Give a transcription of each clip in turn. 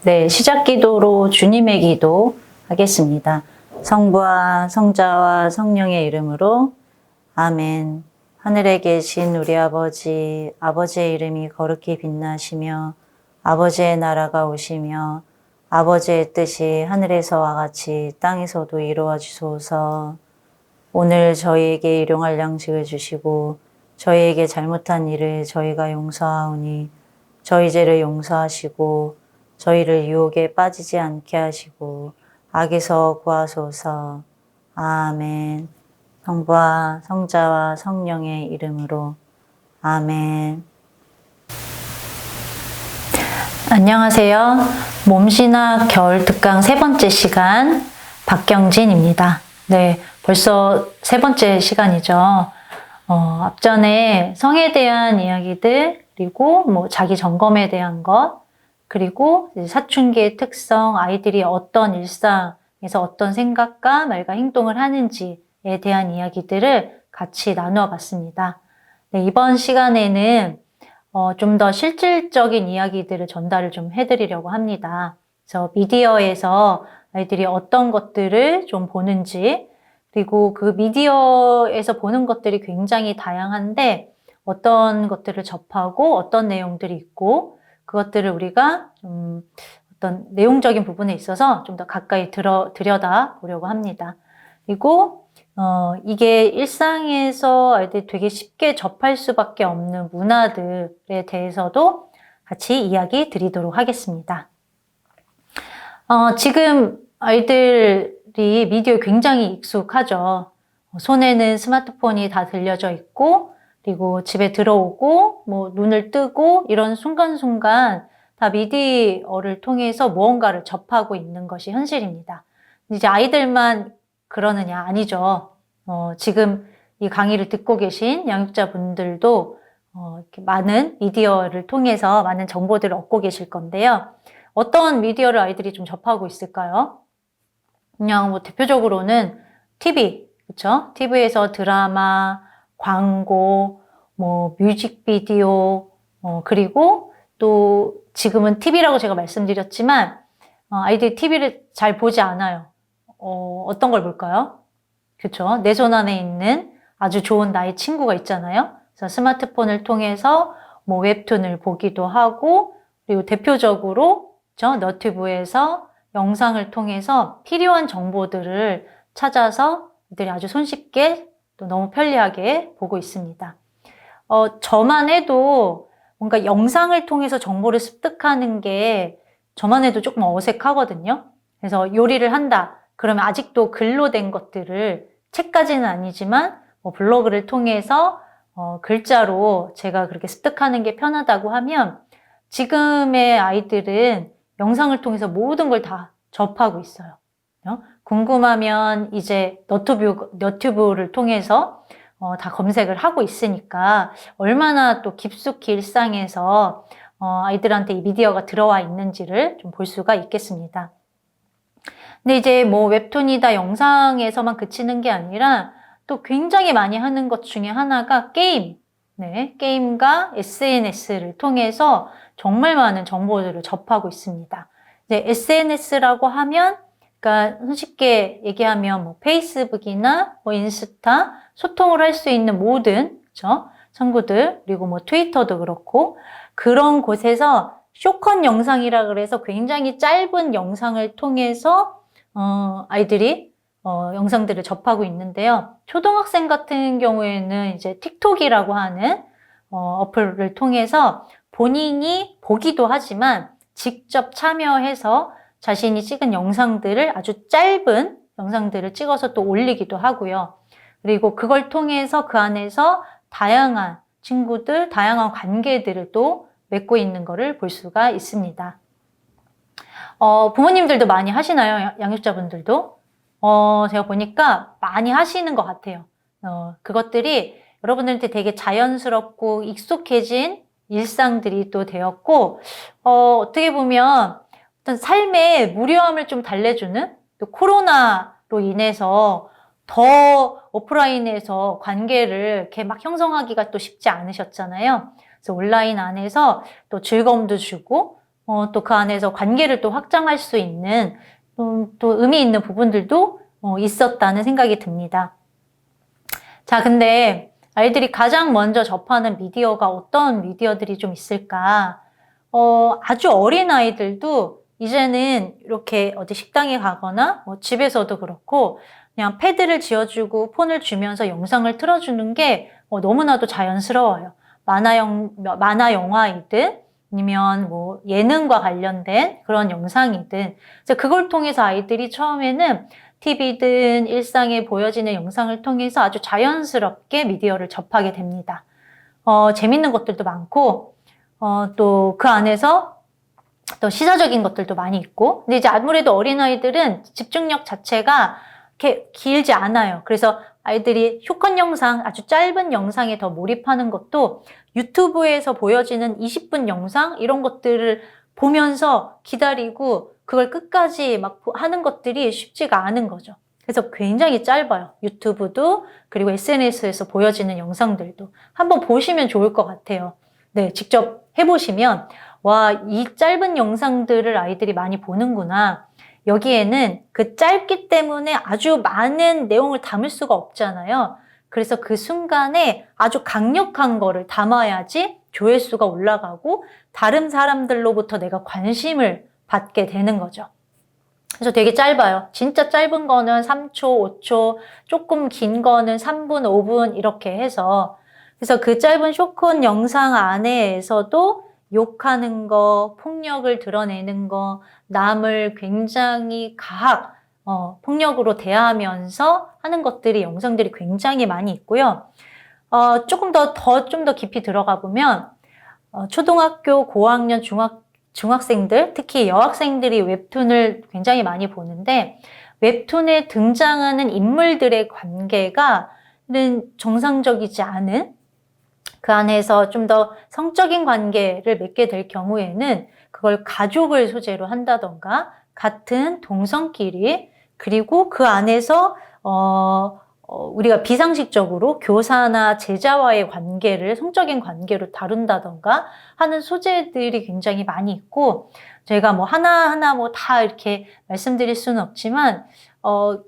네, 시작 기도로 주님의 기도 하겠습니다. 성부와 성자와 성령의 이름으로 아멘. 하늘에 계신 우리 아버지, 아버지의 이름이 거룩히 빛나시며 아버지의 나라가 오시며 아버지의 뜻이 하늘에서와 같이 땅에서도 이루어지소서. 오늘 저희에게 일용할 양식을 주시고 저희에게 잘못한 일을 저희가 용서하오니 저희 죄를 용서하시고 저희를 유혹에 빠지지 않게 하시고 악에서 구하소서. 아멘. 성부와 성자와 성령의 이름으로 아멘. 안녕하세요. 몸신학 겨울 특강 세 번째 시간 박경진입니다. 네, 벌써 세 번째 시간이죠. 앞전에 성에 대한 이야기들, 그리고 자기 점검에 대한 것, 그리고 사춘기의 특성, 아이들이 어떤 일상에서 어떤 생각과 말과 행동을 하는지에 대한 이야기들을 같이 나누어 봤습니다. 네, 이번 시간에는 좀 더 실질적인 이야기들을 전달을 좀 해드리려고 합니다. 그래서 미디어에서 아이들이 어떤 것들을 좀 보는지, 그리고 그 미디어에서 보는 것들이 굉장히 다양한데 어떤 것들을 접하고 어떤 내용들이 있고 그것들을 우리가 좀 어떤 내용적인 부분에 있어서 좀 더 가까이 들여다 보려고 합니다. 그리고 이게 일상에서 아이들이 되게 쉽게 접할 수밖에 없는 문화들에 대해서도 같이 이야기 드리도록 하겠습니다. 지금 아이들이 미디어에 굉장히 익숙하죠. 손에는 스마트폰이 다 들려져 있고, 그리고 집에 들어오고, 눈을 뜨고, 이런 순간순간 다 미디어를 통해서 무언가를 접하고 있는 것이 현실입니다. 이제 아이들만 그러느냐? 아니죠. 지금 이 강의를 듣고 계신 양육자분들도 이렇게 많은 미디어를 통해서 많은 정보들을 얻고 계실 건데요. 어떤 미디어를 아이들이 좀 접하고 있을까요? 그냥 대표적으로는 TV, 그쵸? TV에서 드라마, 광고, 뮤직비디오, 그리고 또 지금은 TV라고 제가 말씀드렸지만, 아이들이 TV를 잘 보지 않아요. 어떤 걸 볼까요? 그쵸? 내 손 안에 있는 아주 좋은 나의 친구가 있잖아요. 그래서 스마트폰을 통해서 웹툰을 보기도 하고, 그리고 대표적으로 너튜브에서 영상을 통해서 필요한 정보들을 찾아서 이들이 아주 손쉽게 또 너무 편리하게 보고 있습니다. 저만 해도 뭔가 영상을 통해서 정보를 습득하는 게 저만 해도 조금 어색하거든요. 그래서 요리를 한다. 그러면 아직도 글로 된 것들을 책까지는 아니지만 블로그를 통해서 글자로 제가 그렇게 습득하는 게 편하다고 하면 지금의 아이들은 영상을 통해서 모든 걸 다 접하고 있어요. 궁금하면 이제 너튜브를 통해서 다 검색을 하고 있으니까 얼마나 또 깊숙이 일상에서 아이들한테 이 미디어가 들어와 있는지를 좀 볼 수가 있겠습니다. 근데 이제 웹툰이다 영상에서만 그치는 게 아니라 또 굉장히 많이 하는 것 중에 하나가 게임. 네, 게임과 SNS를 통해서 정말 많은 정보들을 접하고 있습니다. 이제 SNS라고 하면, 그러니까 쉽게 얘기하면 페이스북이나 인스타, 소통을 할 수 있는 모든, 그쵸? 친구들, 그리고 트위터도 그렇고, 그런 곳에서 쇼컷 영상이라 그래서 굉장히 짧은 영상을 통해서, 아이들이 영상들을 접하고 있는데요. 초등학생 같은 경우에는 이제 틱톡이라고 하는 어플을 통해서 본인이 보기도 하지만 직접 참여해서 자신이 찍은 영상들을 아주 짧은 영상들을 찍어서 또 올리기도 하고요. 그리고 그걸 통해서 그 안에서 다양한 친구들, 다양한 관계들을 또 맺고 있는 것을 볼 수가 있습니다. 부모님들도 많이 하시나요? 양육자분들도? 제가 보니까 많이 하시는 것 같아요. 그것들이 여러분들한테 되게 자연스럽고 익숙해진 일상들이 또 되었고, 어떻게 보면 어떤 삶의 무료함을 좀 달래주는, 또 코로나로 인해서 더 오프라인에서 관계를 이렇게 막 형성하기가 또 쉽지 않으셨잖아요. 그래서 온라인 안에서 또 즐거움도 주고, 또 그 안에서 관계를 또 확장할 수 있는 또 의미 있는 부분들도 있었다는 생각이 듭니다. 자, 근데 아이들이 가장 먼저 접하는 미디어가 어떤 미디어들이 좀 있을까? 아주 어린 아이들도 이제는 이렇게 어디 식당에 가거나 집에서도 그렇고 그냥 패드를 쥐어주고 폰을 주면서 영상을 틀어주는 게 너무나도 자연스러워요. 만화 영화이든 아니면 뭐 예능과 관련된 그런 영상이든 그래서 그걸 통해서 아이들이 처음에는 TV든 일상에 보여지는 영상을 통해서 아주 자연스럽게 미디어를 접하게 됩니다. 재밌는 것들도 많고 또 그 안에서 또 시사적인 것들도 많이 있고 근데 이제 아무래도 어린아이들은 집중력 자체가 이렇게 길지 않아요. 그래서 아이들이 쇼컷 영상, 아주 짧은 영상에 더 몰입하는 것도 유튜브에서 보여지는 20분 영상 이런 것들을 보면서 기다리고 그걸 끝까지 막 하는 것들이 쉽지가 않은 거죠. 그래서 굉장히 짧아요. 유튜브도 그리고 SNS에서 보여지는 영상들도 한번 보시면 좋을 것 같아요. 네, 직접 해보시면 와, 이 짧은 영상들을 아이들이 많이 보는구나. 여기에는 그 짧기 때문에 아주 많은 내용을 담을 수가 없잖아요. 그래서 그 순간에 아주 강력한 거를 담아야지 조회수가 올라가고 다른 사람들로부터 내가 관심을 받게 되는 거죠. 그래서 되게 짧아요. 진짜 짧은 거는 3초, 5초, 조금 긴 거는 3분, 5분 이렇게 해서 그래서 그 짧은 쇼컷 영상 안에서도 욕하는 거, 폭력을 드러내는 거, 남을 굉장히 폭력으로 대하면서 하는 것들이 영상들이 굉장히 많이 있고요. 조금 좀 더 깊이 들어가 보면 초등학교 고학년 중학생들, 특히 여학생들이 웹툰을 굉장히 많이 보는데 웹툰에 등장하는 인물들의 관계가는 정상적이지 않은 그 안에서 좀 더 성적인 관계를 맺게 될 경우에는 그걸 가족을 소재로 한다던가 같은 동성끼리 그리고 그 안에서 우리가 비상식적으로 교사나 제자와의 관계를 성적인 관계로 다룬다던가 하는 소재들이 굉장히 많이 있고 저희가 뭐 하나하나 뭐 다 이렇게 말씀드릴 수는 없지만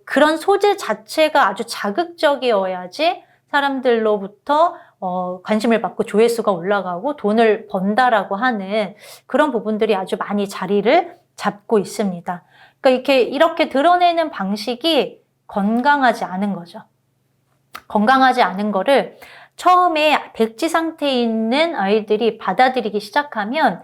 그런 소재 자체가 아주 자극적이어야지 사람들로부터 관심을 받고 조회수가 올라가고 돈을 번다라고 하는 그런 부분들이 아주 많이 자리를 잡고 있습니다. 그러니까 이렇게 드러내는 방식이 건강하지 않은 거죠. 건강하지 않은 거를 처음에 백지 상태에 있는 아이들이 받아들이기 시작하면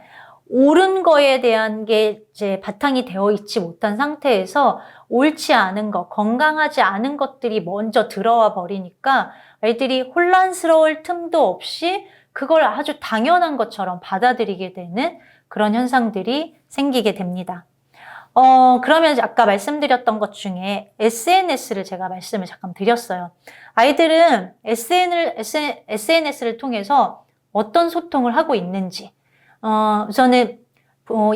옳은 거에 대한 게 이제 바탕이 되어 있지 못한 상태에서 옳지 않은 것, 건강하지 않은 것들이 먼저 들어와 버리니까 아이들이 혼란스러울 틈도 없이 그걸 아주 당연한 것처럼 받아들이게 되는 그런 현상들이 생기게 됩니다. 그러면 아까 말씀드렸던 것 중에 SNS를 제가 말씀을 잠깐 드렸어요. 아이들은 SNS를 통해서 어떤 소통을 하고 있는지, 우선은,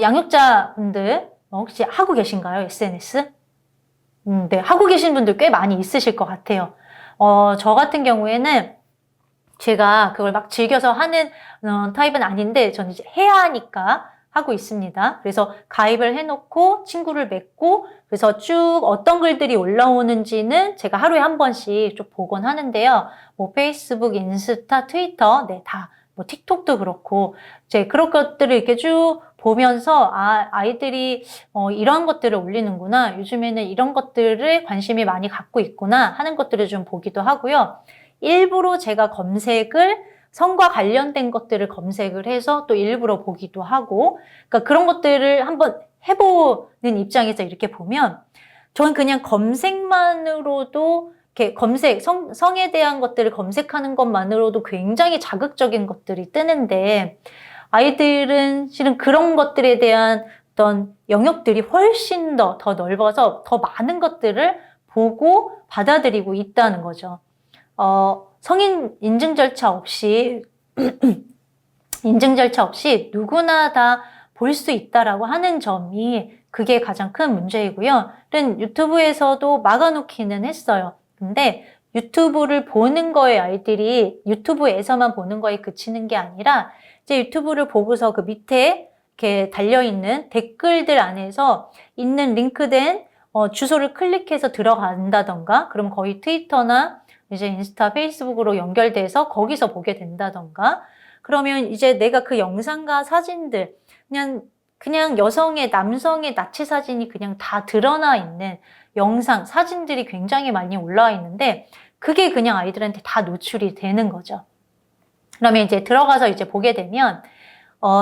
양육자분들 혹시 하고 계신가요? SNS? 네, 하고 계신 분들 꽤 많이 있으실 것 같아요. 저 같은 경우에는 제가 그걸 막 즐겨서 하는 타입은 아닌데 저는 이제 해야 하니까 하고 있습니다. 그래서 가입을 해놓고 친구를 맺고 그래서 쭉 어떤 글들이 올라오는지는 제가 하루에 한 번씩 쭉 보곤 하는데요. 뭐 페이스북, 인스타, 트위터, 네, 다 뭐 틱톡도 그렇고 이제 그런 것들을 이렇게 쭉 보면서 아이들이 이런 것들을 올리는구나. 요즘에는 이런 것들을 관심이 많이 갖고 있구나 하는 것들을 좀 보기도 하고요. 일부러 제가 성과 관련된 것들을 검색을 해서 또 일부러 보기도 하고, 그러니까 그런 것들을 한번 해보는 입장에서 이렇게 보면, 저는 그냥 검색만으로도, 이렇게 성에 대한 것들을 검색하는 것만으로도 굉장히 자극적인 것들이 뜨는데, 아이들은 실은 그런 것들에 대한 어떤 영역들이 훨씬 더 넓어서 더 많은 것들을 보고 받아들이고 있다는 거죠. 성인 인증 절차 없이 누구나 다 볼 수 있다라고 하는 점이 그게 가장 큰 문제이고요. 유튜브에서도 막아놓기는 했어요. 근데 유튜브를 보는 거에 아이들이 유튜브에서만 보는 거에 그치는 게 아니라 이제 유튜브를 보고서 그 밑에 이렇게 달려있는 댓글들 안에서 있는 링크된 주소를 클릭해서 들어간다던가, 그럼 거의 트위터나 이제 인스타, 페이스북으로 연결돼서 거기서 보게 된다던가, 그러면 이제 내가 그 영상과 사진들, 그냥 여성의, 남성의 나치 사진이 그냥 다 드러나 있는 영상, 사진들이 굉장히 많이 올라와 있는데, 그게 그냥 아이들한테 다 노출이 되는 거죠. 그러면 이제 들어가서 이제 보게 되면,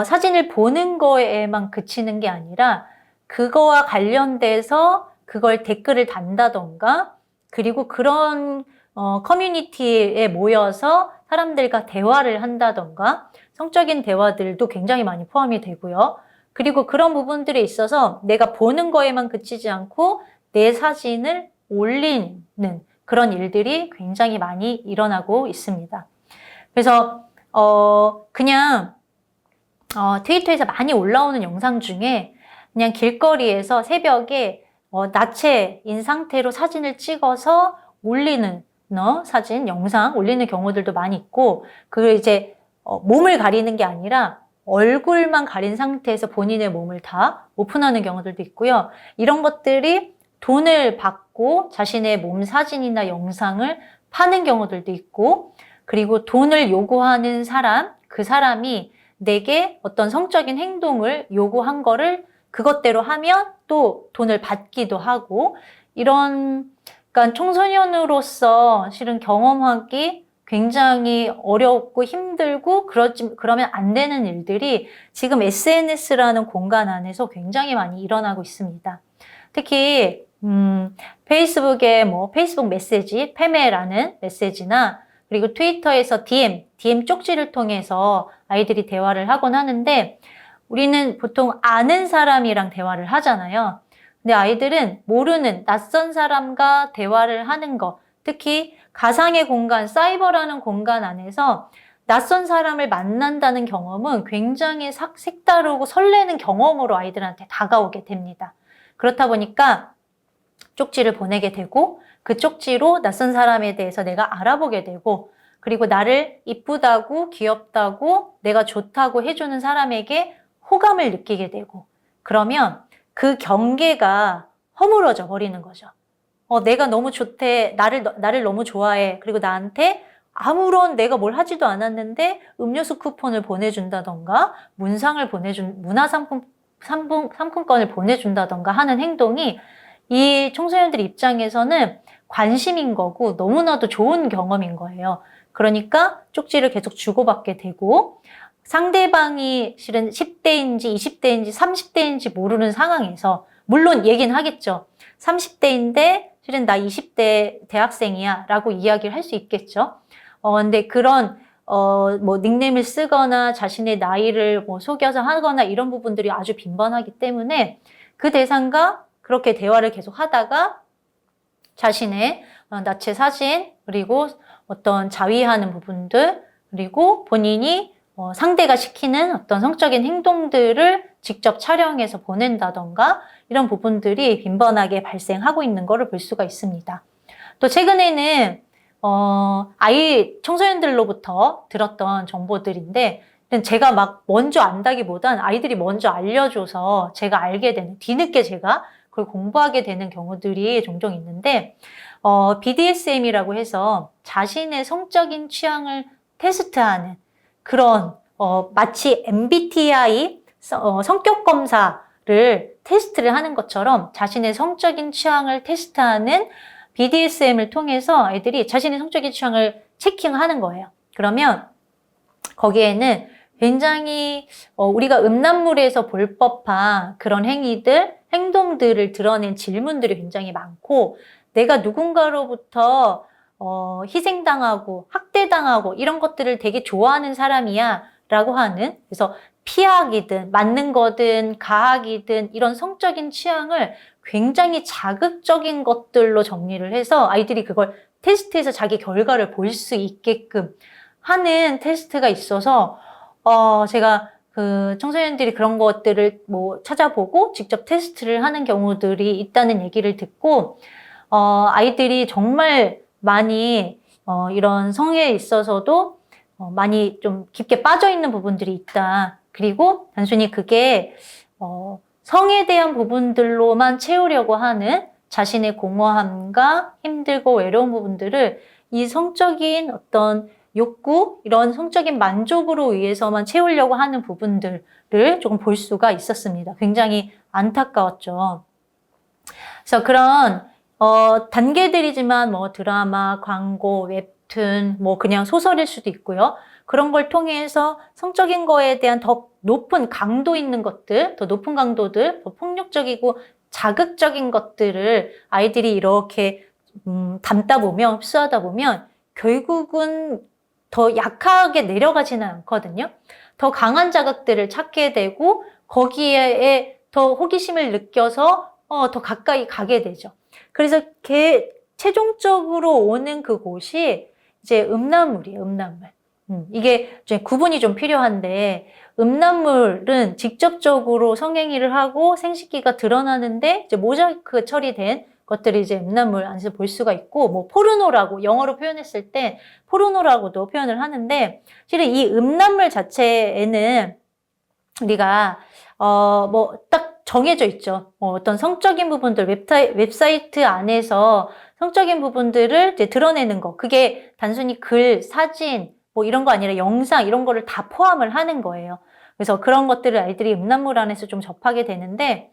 사진을 보는 거에만 그치는 게 아니라, 그거와 관련돼서 그걸 댓글을 단다던가, 그리고 그런 커뮤니티에 모여서 사람들과 대화를 한다던가, 성적인 대화들도 굉장히 많이 포함이 되고요. 그리고 그런 부분들에 있어서 내가 보는 거에만 그치지 않고 내 사진을 올리는 그런 일들이 굉장히 많이 일어나고 있습니다. 그래서 그냥 트위터에서 많이 올라오는 영상 중에 그냥 길거리에서 새벽에 나체인 상태로 사진을 찍어서 올리는 사진, 영상 올리는 경우들도 많이 있고, 그걸 이제 몸을 가리는 게 아니라 얼굴만 가린 상태에서 본인의 몸을 다 오픈하는 경우들도 있고요. 이런 것들이 돈을 받고 자신의 몸 사진이나 영상을 파는 경우들도 있고, 그리고 돈을 요구하는 사람, 그 사람이 내게 어떤 성적인 행동을 요구한 거를 그것대로 하면 또 돈을 받기도 하고, 그러니까 청소년으로서 실은 경험하기 굉장히 어렵고 힘들고 그러면 안 되는 일들이 지금 SNS라는 공간 안에서 굉장히 많이 일어나고 있습니다. 특히 페이스북에 페이스북 메시지, 페메라는 메시지나, 그리고 트위터에서 DM 쪽지를 통해서 아이들이 대화를 하곤 하는데, 우리는 보통 아는 사람이랑 대화를 하잖아요. 근데 아이들은 모르는 낯선 사람과 대화를 하는 거, 특히 가상의 공간, 사이버라는 공간 안에서 낯선 사람을 만난다는 경험은 굉장히 색다르고 설레는 경험으로 아이들한테 다가오게 됩니다. 그렇다 보니까 쪽지를 보내게 되고, 그 쪽지로 낯선 사람에 대해서 내가 알아보게 되고, 그리고 나를 이쁘다고, 귀엽다고, 내가 좋다고 해주는 사람에게 호감을 느끼게 되고, 그러면 그 경계가 허물어져 버리는 거죠. 내가 너무 좋대, 나를 너무 좋아해. 그리고 나한테 아무런 내가 뭘 하지도 않았는데 음료수 쿠폰을 보내준다던가, 문화상품권을 보내준다던가 하는 행동이 이 청소년들 입장에서는 관심인 거고 너무나도 좋은 경험인 거예요. 그러니까 쪽지를 계속 주고받게 되고, 상대방이 실은 10대인지 20대인지 30대인지 모르는 상황에서, 물론 얘기는 하겠죠. 30대인데 실은 나 20대 대학생이야 라고 이야기를 할 수 있겠죠. 근데 그런 닉네임을 쓰거나 자신의 나이를 속여서 하거나 이런 부분들이 아주 빈번하기 때문에 그 대상과 그렇게 대화를 계속 하다가 자신의 나체 사진, 그리고 어떤 자위하는 부분들, 그리고 본인이 상대가 시키는 어떤 성적인 행동들을 직접 촬영해서 보낸다던가, 이런 부분들이 빈번하게 발생하고 있는 것을 볼 수가 있습니다. 또 최근에는 청소년들로부터 들었던 정보들인데, 제가 막 먼저 안다기보단 아이들이 먼저 알려줘서 제가 알게 되는, 뒤늦게 제가 그걸 공부하게 되는 경우들이 종종 있는데, BDSM이라고 해서 자신의 성적인 취향을 테스트하는 그런 마치 MBTI 성격 검사를 테스트를 하는 것처럼 자신의 성적인 취향을 테스트하는 BDSM을 통해서 아이들이 자신의 성적인 취향을 체킹하는 거예요. 그러면 거기에는 굉장히 우리가 음란물에서 볼 법한 그런 행동들을 드러낸 질문들이 굉장히 많고, 내가 누군가로부터 희생당하고 학대당하고 이런 것들을 되게 좋아하는 사람이야 라고 하는, 그래서 피학이든 맞는 거든 가학이든 이런 성적인 취향을 굉장히 자극적인 것들로 정리를 해서 아이들이 그걸 테스트해서 자기 결과를 볼 수 있게끔 하는 테스트가 있어서 제가 그 청소년들이 그런 것들을 찾아보고 직접 테스트를 하는 경우들이 있다는 얘기를 듣고, 아이들이 정말 많이 이런 성에 있어서도 많이 좀 깊게 빠져 있는 부분들이 있다, 그리고 단순히 그게 성에 대한 부분들로만 채우려고 하는 자신의 공허함과 힘들고 외로운 부분들을 이 성적인 어떤 욕구, 이런 성적인 만족으로 위해서만 채우려고 하는 부분들을 조금 볼 수가 있었습니다. 굉장히 안타까웠죠. 그래서 그런 단계들이지만 뭐 드라마, 광고, 웹툰, 뭐 그냥 소설일 수도 있고요. 그런 걸 통해서 성적인 거에 대한 더 높은 강도 있는 것들, 더 높은 강도들, 더 폭력적이고 자극적인 것들을 아이들이 이렇게 담다 보면, 흡수하다 보면 결국은 더 약하게 내려가지는 않거든요. 더 강한 자극들을 찾게 되고 거기에 더 호기심을 느껴서 더 가까이 가게 되죠. 그래서 최종적으로 오는 그곳이 이제 음란물이에요, 음란물. 이게 이제 구분이 좀 필요한데, 음란물은 직접적으로 성행위를 하고 생식기가 드러나는데 이제 모자이크 처리된 것들이 이제 음란물 안에서 볼 수가 있고, 뭐 포르노라고 영어로 표현했을 때 포르노라고도 표현을 하는데, 실은 이 음란물 자체에는 우리가 뭐 딱 정해져 있죠. 어떤 성적인 부분들, 웹사이트 안에서 성적인 부분들을 이제 드러내는 거. 그게 단순히 글, 사진, 뭐 이런 거 아니라 영상, 이런 거를 다 포함을 하는 거예요. 그래서 그런 것들을 아이들이 음란물 안에서 좀 접하게 되는데,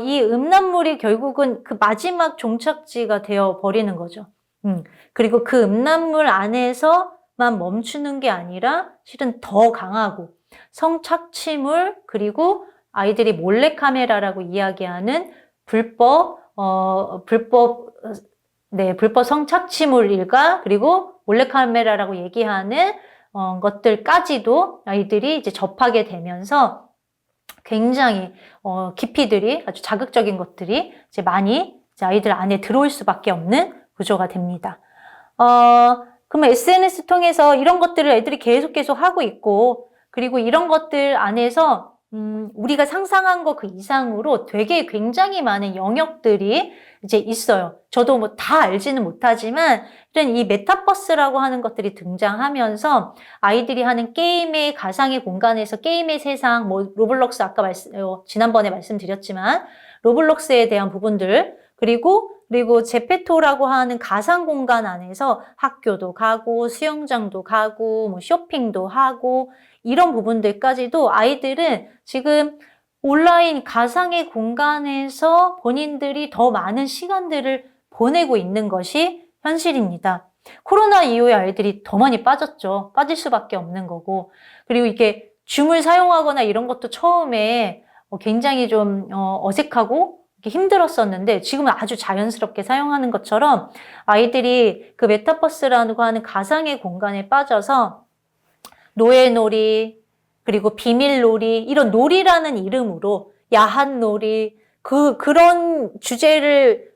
이 음란물이 결국은 그 마지막 종착지가 되어 버리는 거죠. 그리고 그 음란물 안에서만 멈추는 게 아니라 실은 더 강하고, 성착취물, 그리고 아이들이 몰래카메라라고 이야기하는 불법 성착취물 일가, 그리고 몰래카메라라고 얘기하는 것들까지도 아이들이 이제 접하게 되면서 굉장히 깊이들이, 아주 자극적인 것들이 이제 많이 이제 아이들 안에 들어올 수밖에 없는 구조가 됩니다. 그러면 SNS 통해서 이런 것들을 애들이 계속 하고 있고, 그리고 이런 것들 안에서 우리가 상상한 것 그 이상으로 되게 굉장히 많은 영역들이 이제 있어요. 저도 뭐 다 알지는 못하지만 이런 이 메타버스라고 하는 것들이 등장하면서 아이들이 하는 게임의 가상의 공간에서 게임의 세상, 뭐 로블록스 아까 지난번에 말씀드렸지만 로블록스에 대한 부분들, 그리고 제페토라고 하는 가상 공간 안에서 학교도 가고 수영장도 가고 뭐 쇼핑도 하고 이런 부분들까지도 아이들은 지금 온라인 가상의 공간에서 본인들이 더 많은 시간들을 보내고 있는 것이 현실입니다. 코로나 이후에 아이들이 더 많이 빠졌죠. 빠질 수밖에 없는 거고. 그리고 이게 줌을 사용하거나 이런 것도 처음에 굉장히 좀 어색하고 힘들었었는데 지금은 아주 자연스럽게 사용하는 것처럼 아이들이 그 메타버스라고 하는 가상의 공간에 빠져서 노예놀이, 그리고 비밀놀이, 이런 놀이라는 이름으로 야한 놀이, 그런 주제를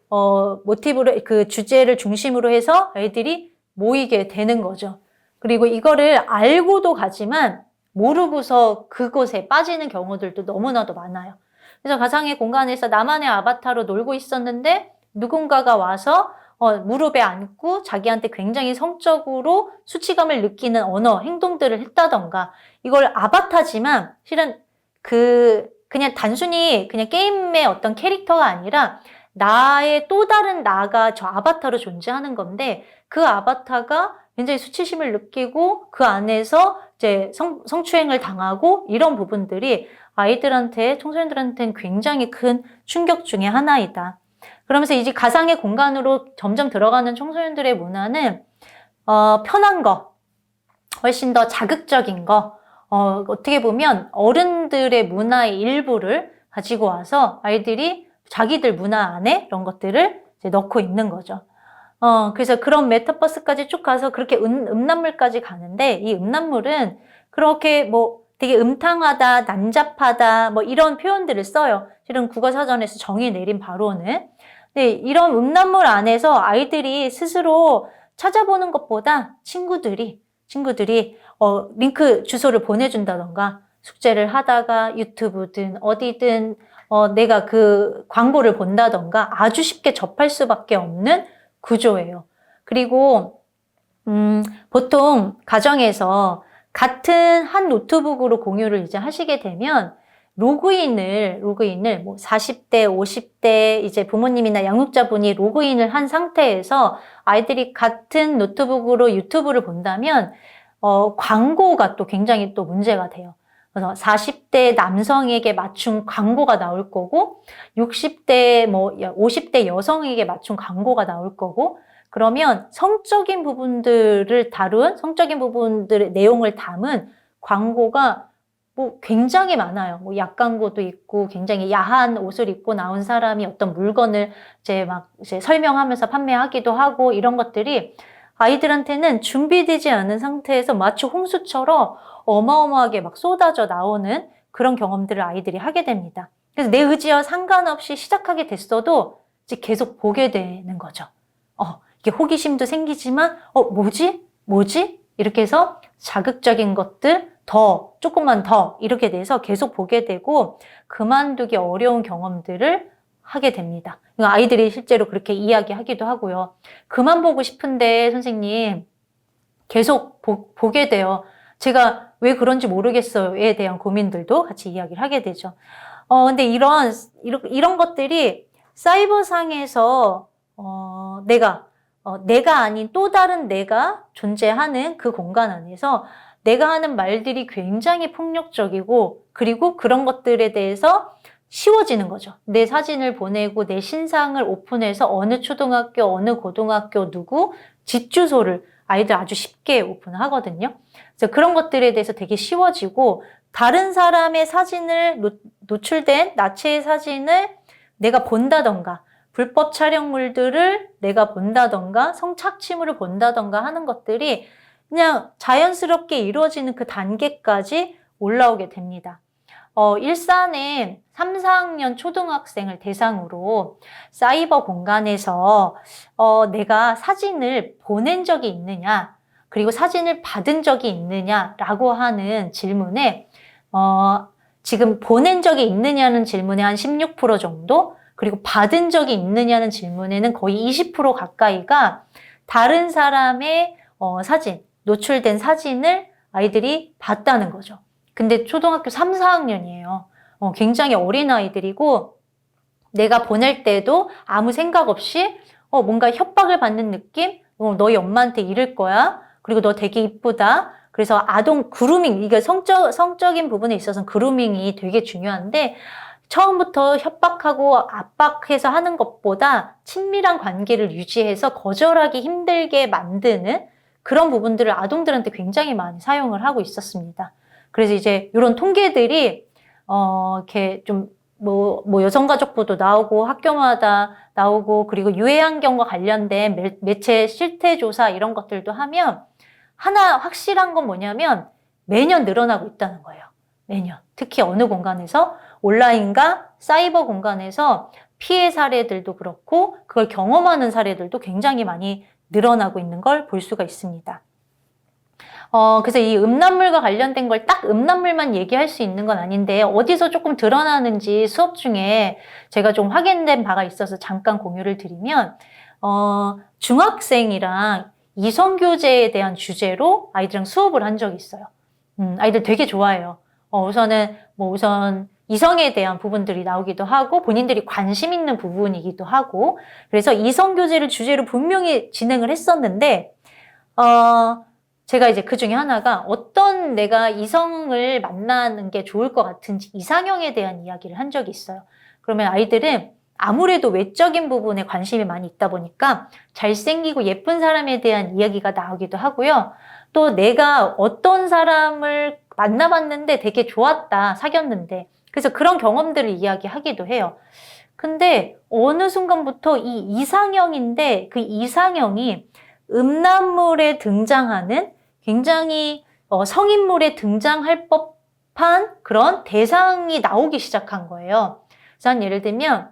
모티브로, 그 주제를 중심으로 해서 아이들이 모이게 되는 거죠. 그리고 이거를 알고도 가지만 모르고서 그곳에 빠지는 경우들도 너무나도 많아요. 그래서 가상의 공간에서 나만의 아바타로 놀고 있었는데 누군가가 와서 무릎에 앉고 자기한테 굉장히 성적으로 수치감을 느끼는 언어, 행동들을 했다던가, 이걸 아바타지만 실은 그냥 단순히 그냥 게임의 어떤 캐릭터가 아니라 나의 또 다른 나가 저 아바타로 존재하는 건데, 그 아바타가 굉장히 수치심을 느끼고 그 안에서 이제 성추행을 당하고 이런 부분들이 아이들한테, 청소년들한테는 굉장히 큰 충격 중에 하나이다. 그러면서 이제 가상의 공간으로 점점 들어가는 청소년들의 문화는 편한 거, 훨씬 더 자극적인 거, 어떻게 보면 어른들의 문화의 일부를 가지고 와서 아이들이 자기들 문화 안에 이런 것들을 이제 넣고 있는 거죠. 그래서 그런 메타버스까지 쭉 가서 그렇게 음란물까지 가는데, 이 음란물은 그렇게 뭐 되게 음탕하다, 난잡하다, 뭐 이런 표현들을 써요. 실은 국어사전에서 정의 내린 바로는. 네, 이런 음란물 안에서 아이들이 스스로 찾아보는 것보다 친구들이 링크 주소를 보내준다던가, 숙제를 하다가 유튜브든 어디든 내가 그 광고를 본다던가 아주 쉽게 접할 수밖에 없는 구조예요. 그리고 보통 가정에서 같은 한 노트북으로 공유를 이제 하시게 되면 로그인을 뭐 40대, 50대 이제 부모님이나 양육자분이 로그인을 한 상태에서 아이들이 같은 노트북으로 유튜브를 본다면 광고가 또 굉장히 또 문제가 돼요. 그래서 40대 남성에게 맞춘 광고가 나올 거고 60대 뭐 50대 여성에게 맞춘 광고가 나올 거고 그러면 성적인 부분들을 다룬 성적인 부분들의 내용을 담은 광고가 뭐 굉장히 많아요. 뭐 약광고도 있고 굉장히 야한 옷을 입고 나온 사람이 어떤 물건을 이제 설명하면서 판매하기도 하고 이런 것들이 아이들한테는 준비되지 않은 상태에서 마치 홍수처럼 어마어마하게 막 쏟아져 나오는 그런 경험들을 아이들이 하게 됩니다. 그래서 내 의지와 상관없이 시작하게 됐어도 이제 계속 보게 되는 거죠. 이게 호기심도 생기지만 뭐지? 이렇게 해서 자극적인 것들 조금만 더 이렇게 돼서 계속 보게 되고 그만두기 어려운 경험들을 하게 됩니다. 아이들이 실제로 그렇게 이야기하기도 하고요. 그만 보고 싶은데 선생님 계속 보게 돼요. 제가 왜 그런지 모르겠어요에 대한 고민들도 같이 이야기를 하게 되죠. 근데 이런 것들이 사이버상에서 내가 아닌 또 다른 내가 존재하는 그 공간 안에서 내가 하는 말들이 굉장히 폭력적이고 그리고 그런 것들에 대해서 쉬워지는 거죠. 내 사진을 보내고 내 신상을 오픈해서 어느 초등학교, 어느 고등학교 누구 집 주소를 아이들 아주 쉽게 오픈하거든요. 그래서 그런 것들에 대해서 되게 쉬워지고 다른 사람의 사진을 노출된 나체의 사진을 내가 본다던가 불법 촬영물들을 내가 본다던가 성착취물을 본다던가 하는 것들이 그냥 자연스럽게 이루어지는 그 단계까지 올라오게 됩니다. 일산에 3, 4학년 초등학생을 대상으로 사이버 공간에서 내가 사진을 보낸 적이 있느냐 그리고 사진을 받은 적이 있느냐라고 하는 질문에 지금 보낸 적이 있느냐는 질문에 한 16% 정도 그리고 받은 적이 있느냐는 질문에는 거의 20% 가까이가 다른 사람의 사진, 노출된 사진을 아이들이 봤다는 거죠. 근데 초등학교 3, 4학년이에요. 굉장히 어린 아이들이고 내가 보낼 때도 아무 생각 없이 뭔가 협박을 받는 느낌? 너희 엄마한테 이럴 거야. 그리고 너 되게 이쁘다. 그래서 아동 그루밍, 이게 성적인 부분에 있어서는 그루밍이 되게 중요한데 처음부터 협박하고 압박해서 하는 것보다 친밀한 관계를 유지해서 거절하기 힘들게 만드는 그런 부분들을 아동들한테 굉장히 많이 사용을 하고 있었습니다. 그래서 이제 이런 통계들이 이렇게 좀 뭐 여성가족부도 나오고 학교마다 나오고 그리고 유해환경과 관련된 매체 실태조사 이런 것들도 하면 하나 확실한 건 뭐냐면 매년 늘어나고 있다는 거예요. 매년. 특히 어느 공간에서 온라인과 사이버 공간에서 피해 사례들도 그렇고 그걸 경험하는 사례들도 굉장히 많이 늘어나고 있는 걸 볼 수가 있습니다. 그래서 이 음란물과 관련된 걸 딱 음란물만 얘기할 수 있는 건 아닌데 어디서 조금 드러나는지 수업 중에 제가 좀 확인된 바가 있어서 잠깐 공유를 드리면 중학생이랑 이성교제에 대한 주제로 아이들이랑 수업을 한 적이 있어요. 아이들 되게 좋아해요. 우선 이성에 대한 부분들이 나오기도 하고 본인들이 관심 있는 부분이기도 하고 그래서 이성교제를 주제로 분명히 진행을 했었는데 제가 이제 그 중에 하나가 어떤 내가 이성을 만나는 게 좋을 것 같은지 이상형에 대한 이야기를 한 적이 있어요. 그러면 아이들은 아무래도 외적인 부분에 관심이 많이 있다 보니까 잘생기고 예쁜 사람에 대한 이야기가 나오기도 하고요. 또 내가 어떤 사람을 만나봤는데 되게 좋았다, 사귀었는데. 그래서 그런 경험들을 이야기하기도 해요. 근데 어느 순간부터 이 이상형인데 그 이상형이 음란물에 등장하는 굉장히 성인물에 등장할 법한 그런 대상이 나오기 시작한 거예요. 그래서 예를 들면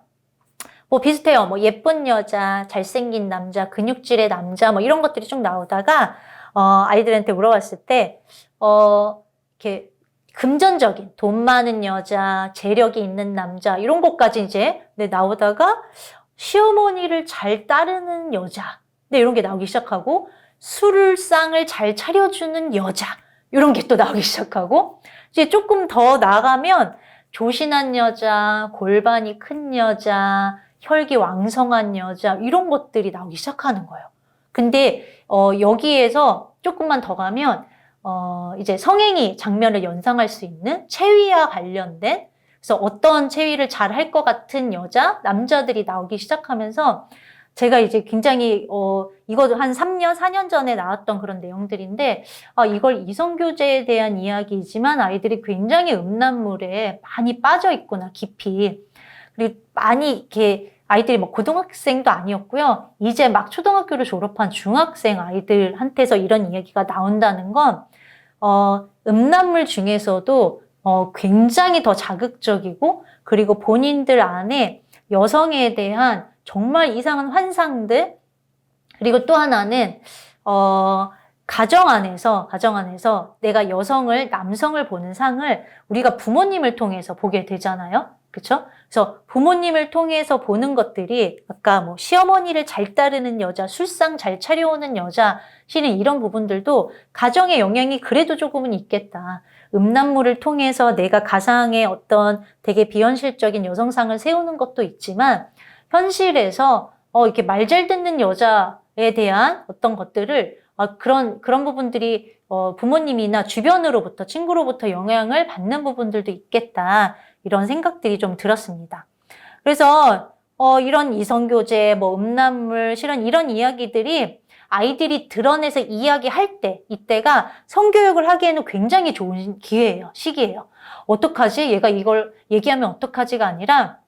뭐 비슷해요. 뭐 예쁜 여자, 잘생긴 남자, 근육질의 남자 뭐 이런 것들이 쭉 나오다가 아이들한테 물어봤을 때 이렇게 금전적인 돈 많은 여자, 재력이 있는 남자 이런 것까지 이제 나오다가 시어머니를 잘 따르는 여자 이런 게 나오기 시작하고 술상을 잘 차려주는 여자 이런 게 또 나오기 시작하고, 이제 조금 더 나아가면 조신한 여자, 골반이 큰 여자, 혈기 왕성한 여자, 이런 것들이 나오기 시작하는 거예요. 근데 여기에서 조금만 더 가면 이제 성행위 장면을 연상할 수 있는 체위와 관련된, 그래서 어떤 체위를 잘 할 것 같은 여자, 남자들이 나오기 시작하면서 제가 이제 굉장히 이거 한 3년, 4년 전에 나왔던 그런 내용들인데, 이걸 이성교제에 대한 이야기이지만 아이들이 굉장히 음란물에 많이 빠져 있구나, 깊이. 그리고 많이 이렇게 아이들이 뭐 고등학생도 아니었고요. 이제 막 초등학교를 졸업한 중학생 아이들한테서 이런 이야기가 나온다는 건 음란물 중에서도 굉장히 더 자극적이고, 그리고 본인들 안에 여성에 대한 정말 이상한 환상들, 그리고 또 하나는 가정 안에서 내가 여성을, 남성을 보는 상을 우리가 부모님을 통해서 보게 되잖아요. 그렇죠? 그래서 부모님을 통해서 보는 것들이 아까 뭐 시어머니를 잘 따르는 여자, 술상 잘 차려오는 여자, 실은 이런 부분들도 가정의 영향이 그래도 조금은 있겠다. 음란물을 통해서 내가 가상의 어떤 되게 비현실적인 여성상을 세우는 것도 있지만, 현실에서 이렇게 말 잘 듣는 여자에 대한 어떤 것들을 그런 부분들이 부모님이나 주변으로부터, 친구로부터 영향을 받는 부분들도 있겠다, 이런 생각들이 좀 들었습니다. 그래서 이런 이성교제, 뭐 음란물, 실은 이런 이야기들이 아이들이 드러내서 이야기할 때, 이때가 성교육을 하기에는 굉장히 좋은 기회예요, 시기예요. 어떡하지? 얘가 이걸 얘기하면 어떡하지가 아니라,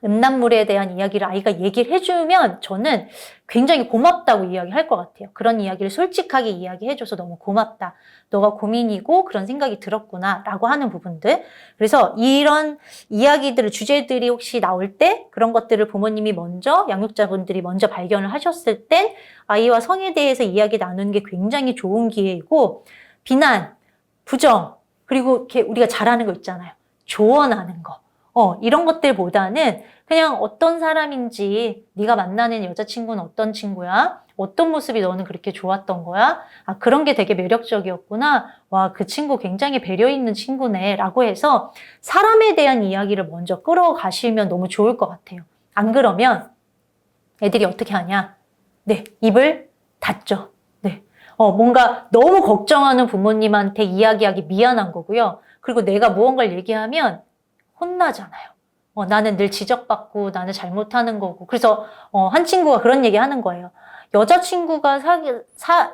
음란물에 대한 이야기를 아이가 얘기를 해주면 저는 굉장히 고맙다고 이야기할 것 같아요. 그런 이야기를 솔직하게 이야기해줘서 너무 고맙다. 너가 고민이고 그런 생각이 들었구나 라고 하는 부분들. 그래서 이런 이야기들을, 주제들이 혹시 나올 때 그런 것들을 부모님이 먼저, 양육자분들이 먼저 발견을 하셨을 땐 아이와 성에 대해서 이야기 나누는 게 굉장히 좋은 기회이고, 비난, 부정, 그리고 이렇게 우리가 잘하는 거 있잖아요. 조언하는 거. 이런 것들보다는 그냥 어떤 사람인지, 네가 만나는 여자친구는 어떤 친구야? 어떤 모습이 너는 그렇게 좋았던 거야? 그런 게 되게 매력적이었구나. 와, 그 친구 굉장히 배려 있는 친구네. 라고 해서 사람에 대한 이야기를 먼저 끌어가시면 너무 좋을 것 같아요. 안 그러면 애들이 어떻게 하냐? 네, 입을 닫죠. 네. 뭔가 너무 걱정하는 부모님한테 이야기하기 미안한 거고요. 그리고 내가 무언가를 얘기하면 혼나잖아요. 나는 늘 지적받고 나는 잘못하는 거고. 그래서 한 친구가 그런 얘기 하는 거예요. 여자친구가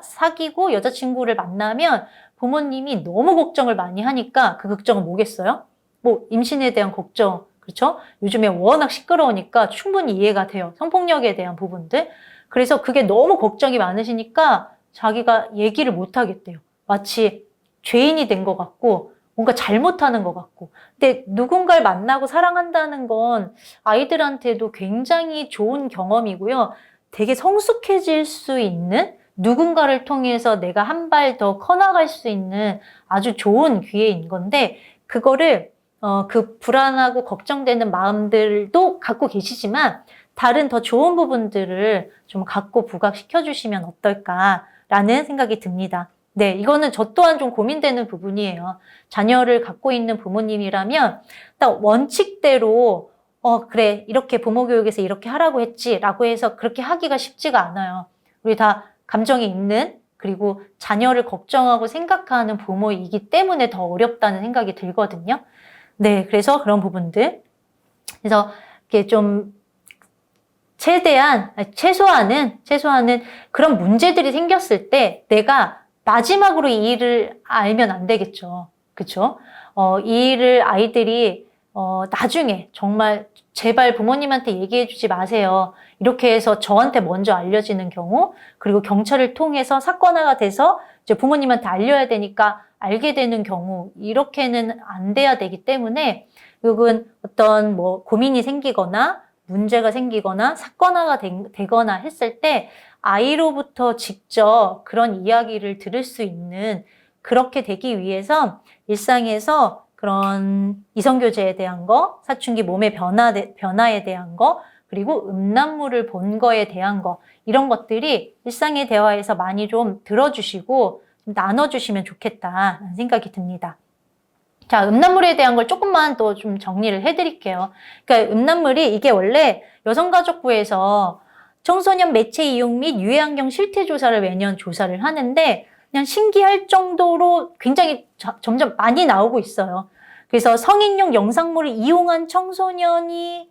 사귀고 여자친구를 만나면 부모님이 너무 걱정을 많이 하니까, 그 걱정은 뭐겠어요? 뭐 임신에 대한 걱정, 그렇죠? 요즘에 워낙 시끄러우니까 충분히 이해가 돼요. 성폭력에 대한 부분들. 그래서 그게 너무 걱정이 많으시니까 자기가 얘기를 못 하겠대요. 마치 죄인이 된 것 같고 뭔가 잘못하는 것 같고. 근데 누군가를 만나고 사랑한다는 건 아이들한테도 굉장히 좋은 경험이고요. 되게 성숙해질 수 있는, 누군가를 통해서 내가 한 발 더 커나갈 수 있는 아주 좋은 기회인 건데, 그거를 그 불안하고 걱정되는 마음들도 갖고 계시지만 다른 더 좋은 부분들을 좀 갖고 부각시켜 주시면 어떨까라는 생각이 듭니다. 네, 이거는 저 또한 좀 고민되는 부분이에요. 자녀를 갖고 있는 부모님이라면 딱 원칙대로 그래, 이렇게 부모 교육에서 이렇게 하라고 했지 라고 해서 그렇게 하기가 쉽지가 않아요. 우리 다 감정이 있는, 그리고 자녀를 걱정하고 생각하는 부모이기 때문에 더 어렵다는 생각이 들거든요. 네, 그래서 그런 부분들. 그래서 이렇게 좀 최소한은 그런 문제들이 생겼을 때 내가 마지막으로 이 일을 알면 안 되겠죠. 그쵸? 이 일을 아이들이 나중에 정말 제발 부모님한테 얘기해 주지 마세요. 이렇게 해서 저한테 먼저 알려지는 경우, 그리고 경찰을 통해서 사건화가 돼서 이제 부모님한테 알려야 되니까 알게 되는 경우, 이렇게는 안 돼야 되기 때문에, 혹은 어떤 뭐 고민이 생기거나 문제가 생기거나 사건화가 되거나 했을 때 아이로부터 직접 그런 이야기를 들을 수 있는, 그렇게 되기 위해서 일상에서 그런 이성교제에 대한 거, 사춘기 몸의 변화에 대한 거, 그리고 음란물을 본 거에 대한 거, 이런 것들이 일상의 대화에서 많이 좀 들어주시고 좀 나눠주시면 좋겠다는 생각이 듭니다. 자, 음란물에 대한 걸 조금만 더 좀 정리를 해드릴게요. 그러니까 음란물이 이게 원래 여성가족부에서 청소년 매체 이용 및 유해환경 실태 조사를 매년 조사를 하는데 그냥 신기할 정도로 굉장히 점점 많이 나오고 있어요. 그래서 성인용 영상물을 이용한 청소년이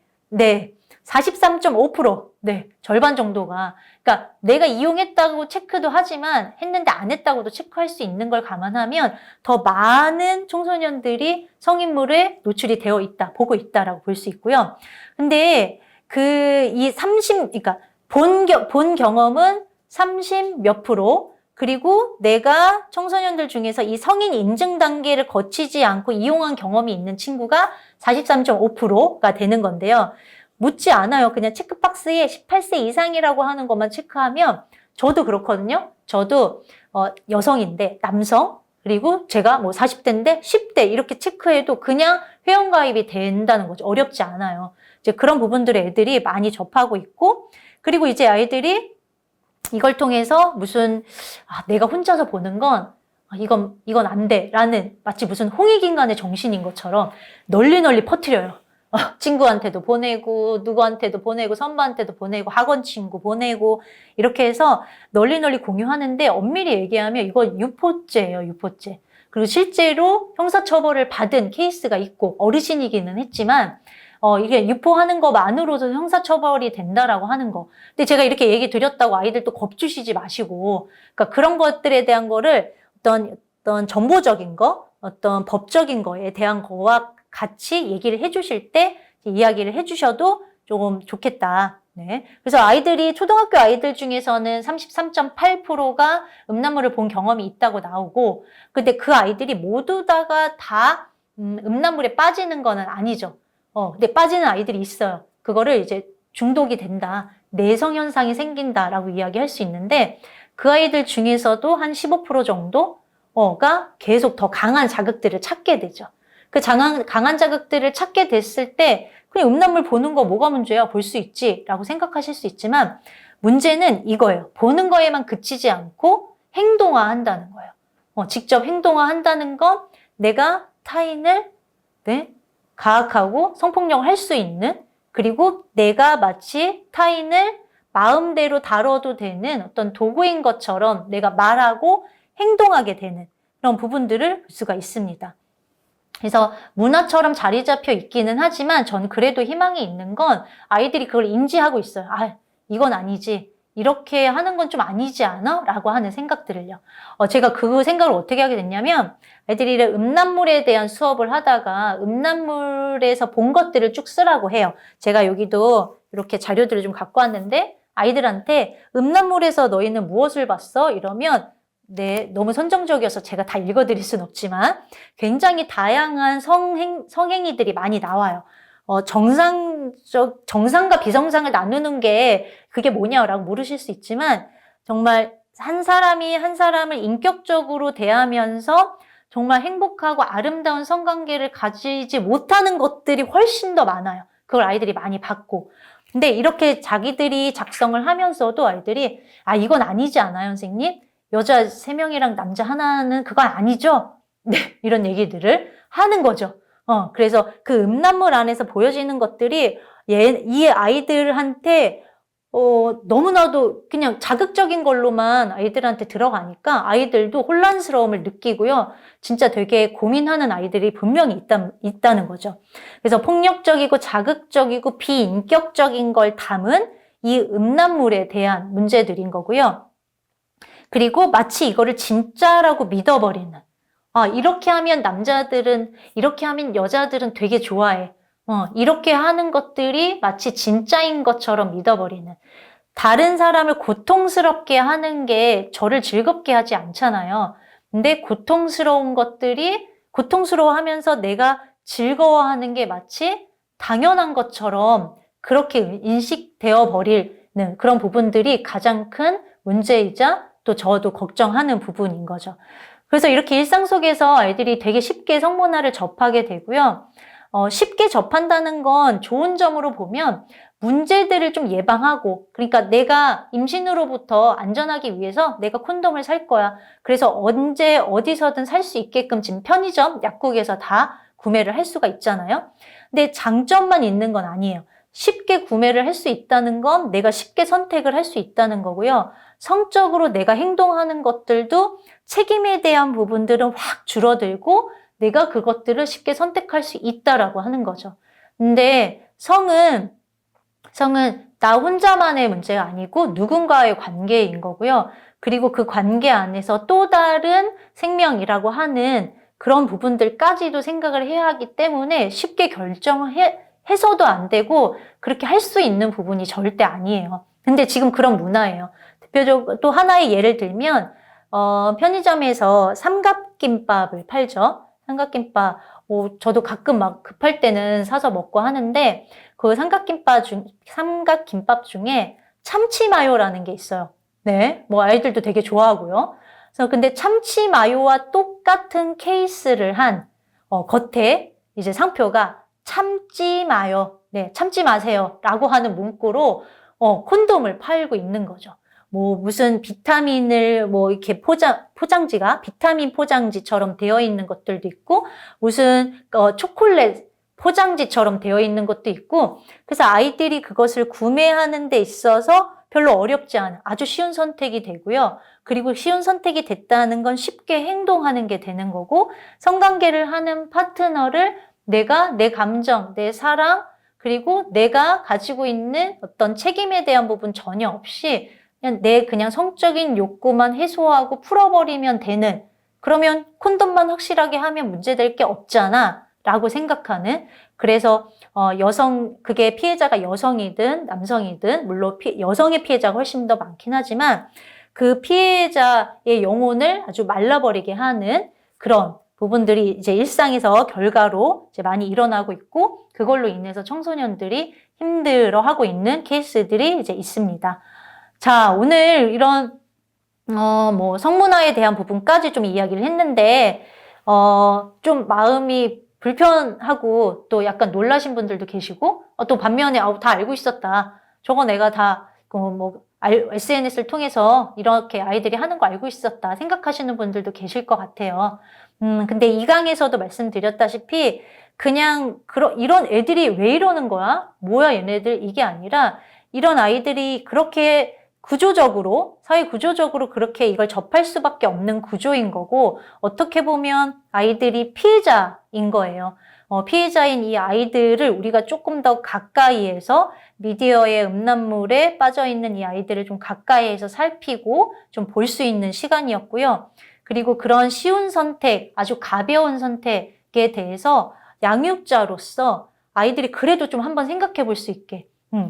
43.5%, 절반 정도가. 그러니까 내가 이용했다고 체크도 하지만 했는데 안 했다고도 체크할 수 있는 걸 감안하면 더 많은 청소년들이 성인물에 노출이 되어 있다, 보고 있다라고 볼 수 있고요. 근데 그러니까 본 경험은 30 몇 프로, 그리고 내가 청소년들 중에서 이 성인 인증 단계를 거치지 않고 이용한 경험이 있는 친구가 43.5%가 되는 건데요. 묻지 않아요. 그냥 체크박스에 18세 이상이라고 하는 것만 체크하면 저도 그렇거든요. 저도 여성인데 남성, 그리고 제가 뭐 40대인데 10대 이렇게 체크해도 그냥 회원가입이 된다는 거죠. 어렵지 않아요. 이제 그런 부분들을 애들이 많이 접하고 있고, 그리고 이제 아이들이 이걸 통해서 무슨 내가 혼자서 보는 건 이건 안 돼 라는 마치 무슨 홍익인간의 정신인 것처럼 널리 퍼뜨려요. 친구한테도 보내고 누구한테도 보내고 선배한테도 보내고 학원 친구 보내고 이렇게 해서 널리 공유하는데 엄밀히 얘기하면 이건 유포죄예요. 유포죄. 그리고 실제로 형사처벌을 받은 케이스가 있고 어르신이기는 했지만 이게 유포하는 것만으로도 형사처벌이 된다라고 하는 거. 근데 제가 이렇게 얘기 드렸다고 아이들 또 겁주시지 마시고, 그러니까 그런 것들에 대한 거를 어떤 정보적인 거, 어떤 법적인 거에 대한 거와 같이 얘기를 해주실 때 이야기를 해주셔도 조금 좋겠다. 네. 그래서 초등학교 아이들 중에서는 33.8%가 음란물을 본 경험이 있다고 나오고, 근데 그 아이들이 모두 다가 다 음란물에 빠지는 거는 아니죠. 근데 빠지는 아이들이 있어요. 그거를 이제 중독이 된다, 내성 현상이 생긴다라고 이야기할 수 있는데 그 아이들 중에서도 한 15% 정도가 계속 더 강한 자극들을 찾게 되죠. 그 강한 자극들을 찾게 됐을 때 그냥 음란물 보는 거 뭐가 문제야? 볼 수 있지 라고 생각하실 수 있지만 문제는 이거예요. 보는 거에만 그치지 않고 행동화한다는 거예요. 직접 행동화한다는 건 내가 타인을 가학하고 성폭력을 할 수 있는, 그리고 내가 마치 타인을 마음대로 다뤄도 되는 어떤 도구인 것처럼 내가 말하고 행동하게 되는 그런 부분들을 볼 수가 있습니다. 그래서 문화처럼 자리 잡혀 있기는 하지만 전 그래도 희망이 있는 건 아이들이 그걸 인지하고 있어요. 이건 아니지. 이렇게 하는 건 좀 아니지 않아? 라고 하는 생각들을요. 제가 그 생각을 어떻게 하게 됐냐면 애들이 음란물에 대한 수업을 하다가 음란물에서 본 것들을 쭉 쓰라고 해요. 제가 여기도 이렇게 자료들을 좀 갖고 왔는데 아이들한테 음란물에서 너희는 무엇을 봤어? 이러면 너무 선정적이어서 제가 다 읽어드릴 순 없지만 굉장히 다양한 성행위들이 많이 나와요. 정상과 비정상을 나누는 게 그게 뭐냐라고 물으실 수 있지만 정말 한 사람이 한 사람을 인격적으로 대하면서 정말 행복하고 아름다운 성관계를 가지지 못하는 것들이 훨씬 더 많아요. 그걸 아이들이 많이 봤고. 근데 이렇게 자기들이 작성을 하면서도 아이들이 이건 아니지 않아요, 선생님? 여자 3명이랑 남자 하나는 그건 아니죠? 이런 얘기들을 하는 거죠. 그래서 그 음란물 안에서 보여지는 것들이 이 아이들한테 너무나도 그냥 자극적인 걸로만 아이들한테 들어가니까 아이들도 혼란스러움을 느끼고요. 진짜 되게 고민하는 아이들이 분명히 있다는 거죠. 그래서 폭력적이고 자극적이고 비인격적인 걸 담은 이 음란물에 대한 문제들인 거고요. 그리고 마치 이거를 진짜라고 믿어버리는, 이렇게 하면 남자들은, 이렇게 하면 여자들은 되게 좋아해. 이렇게 하는 것들이 마치 진짜인 것처럼 믿어버리는. 다른 사람을 고통스럽게 하는 게 저를 즐겁게 하지 않잖아요. 근데 고통스러운 것들이 고통스러워하면서 내가 즐거워하는 게 마치 당연한 것처럼 그렇게 인식되어 버리는 그런 부분들이 가장 큰 문제이자 또 저도 걱정하는 부분인 거죠. 그래서 이렇게 일상 속에서 아이들이 되게 쉽게 성문화를 접하게 되고요. 쉽게 접한다는 건 좋은 점으로 보면 문제들을 좀 예방하고, 그러니까 내가 임신으로부터 안전하기 위해서 내가 콘돔을 살 거야. 그래서 언제 어디서든 살 수 있게끔 지금 편의점, 약국에서 다 구매를 할 수가 있잖아요. 근데 장점만 있는 건 아니에요. 쉽게 구매를 할 수 있다는 건 내가 쉽게 선택을 할 수 있다는 거고요. 성적으로 내가 행동하는 것들도 책임에 대한 부분들은 확 줄어들고 내가 그것들을 쉽게 선택할 수 있다라고 하는 거죠. 근데 성은 나 혼자만의 문제가 아니고 누군가의 관계인 거고요. 그리고 그 관계 안에서 또 다른 생명이라고 하는 그런 부분들까지도 생각을 해야 하기 때문에 쉽게 결정해서도 안 되고 그렇게 할 수 있는 부분이 절대 아니에요. 근데 지금 그런 문화예요. 대표적으로 또 하나의 예를 들면 편의점에서 삼각김밥을 팔죠. 삼각김밥. 저도 가끔 막 급할 때는 사서 먹고 하는데 그 삼각김밥 중에 참치 마요라는 게 있어요. 네. 뭐 아이들도 되게 좋아하고요. 그래서 근데 참치 마요와 똑같은 케이스를 한 겉에 이제 상표가 참지 마요. 네, 참지 마세요라고 하는 문구로 콘돔을 팔고 있는 거죠. 뭐 무슨 비타민을 뭐 이렇게 포장지가 비타민 포장지처럼 되어 있는 것들도 있고 무슨 초콜릿 포장지처럼 되어 있는 것도 있고 그래서 아이들이 그것을 구매하는 데 있어서 별로 어렵지 않은 아주 쉬운 선택이 되고요. 그리고 쉬운 선택이 됐다는 건 쉽게 행동하는 게 되는 거고 성관계를 하는 파트너를 내가 내 감정, 내 사랑 그리고 내가 가지고 있는 어떤 책임에 대한 부분 전혀 없이 그냥 성적인 욕구만 해소하고 풀어버리면 되는 그러면 콘돔만 확실하게 하면 문제될 게 없잖아 라고 생각하는 그래서 그게 피해자가 여성이든 남성이든 물론 여성의 피해자가 훨씬 더 많긴 하지만 그 피해자의 영혼을 아주 말라버리게 하는 그런 부분들이 이제 일상에서 결과로 이제 많이 일어나고 있고 그걸로 인해서 청소년들이 힘들어하고 있는 케이스들이 이제 있습니다. 자, 오늘 이런 뭐 성문화에 대한 부분까지 좀 이야기를 했는데 좀 마음이 불편하고 또 약간 놀라신 분들도 계시고 또 반면에 다 알고 있었다. 저거 내가 다 SNS를 통해서 이렇게 아이들이 하는 거 알고 있었다 생각하시는 분들도 계실 것 같아요. 근데 이 강에서도 말씀드렸다시피 그냥 이런 애들이 왜 이러는 거야? 뭐야 얘네들 이게 아니라 이런 아이들이 그렇게 사회 구조적으로 그렇게 이걸 접할 수밖에 없는 구조인 거고 어떻게 보면 아이들이 피해자인 거예요. 피해자인 이 아이들을 우리가 조금 더 가까이에서 미디어의 음란물에 빠져있는 이 아이들을 좀 가까이에서 살피고 좀 볼 수 있는 시간이었고요. 그리고 그런 쉬운 선택, 아주 가벼운 선택에 대해서 양육자로서 아이들이 그래도 좀 한번 생각해 볼 수 있게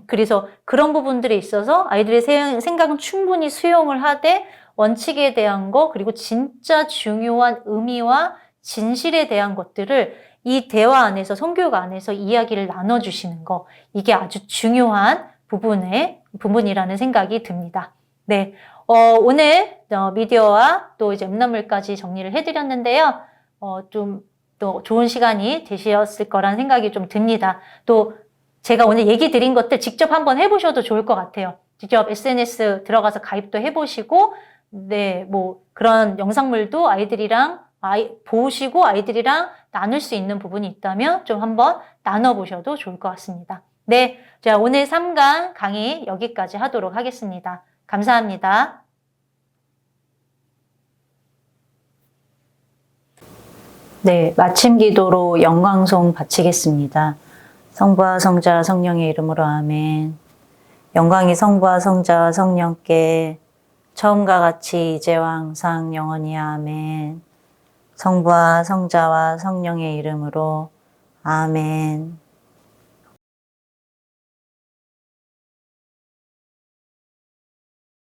그래서 그런 부분들에 있어서 아이들의 생각은 충분히 수용을 하되 원칙에 대한 거 그리고 진짜 중요한 의미와 진실에 대한 것들을 이 대화 안에서 성교육 안에서 이야기를 나눠주시는 거 이게 아주 중요한 부분이라는 생각이 듭니다. 네, 오늘 미디어와 또 이제 음란물까지 정리를 해드렸는데요. 좀 또 좋은 시간이 되셨을 거라는 생각이 좀 듭니다. 또 제가 오늘 얘기 드린 것들 직접 한번 해보셔도 좋을 것 같아요. 직접 SNS 들어가서 가입도 해보시고, 네, 뭐 그런 영상물도 보시고 아이들이랑 나눌 수 있는 부분이 있다면 좀 한번 나눠보셔도 좋을 것 같습니다. 네, 자, 오늘 3강 강의 여기까지 하도록 하겠습니다. 감사합니다. 네, 마침 기도로 영광송 바치겠습니다. 성부와 성자 성령의 이름으로 아멘. 영광이 성부와 성자 성령께 처음과 같이 이제와 항상 영원히 아멘. 성부와 성자와 성령의 이름으로 아멘.